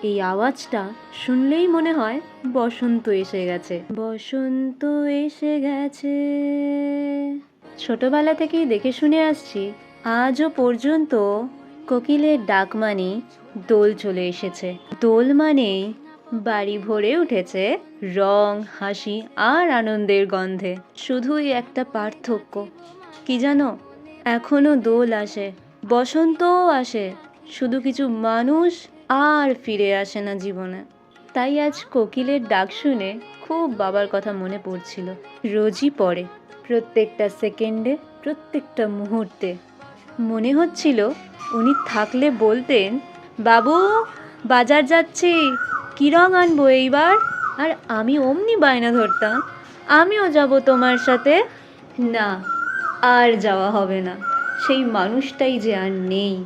এই আওয়াজটা শুনলেই মনে হয় বসন্ত এসে গেছে। বসন্ত এসে গেছে। ছোটবেলা থেকেই দেখে শুনে আসছি, আজও পর্যন্ত কোকিলের ডাক মানেই দোল চলে এসেছে। দোল মানেই বাড়ি ভরে উঠেছে রং, হাসি আর আনন্দের গন্ধে। শুধুই একটা পার্থক্য, কি জানো? এখনো দোল আসে, বসন্তও আসে, শুধু কিছু মানুষ আর ফিরে আসে না জীবনে। তাই আজ কোকিলের ডাক শুনে খুব বাবার কথা মনে পড়ছিল। রোজই পড়ে, প্রত্যেকটা সেকেন্ডে, প্রত্যেকটা মুহূর্তে। মনে হচ্ছিল উনি থাকলে বলতেন, বাবু বাজার যাচ্ছি, কী রং আনবো এইবার? আর আমি অমনি বায়না ধরতাম, আমিও যাব তোমার সাথে। না, আর যাওয়া হবে না। সেই মানুষটাই যে আর নেই।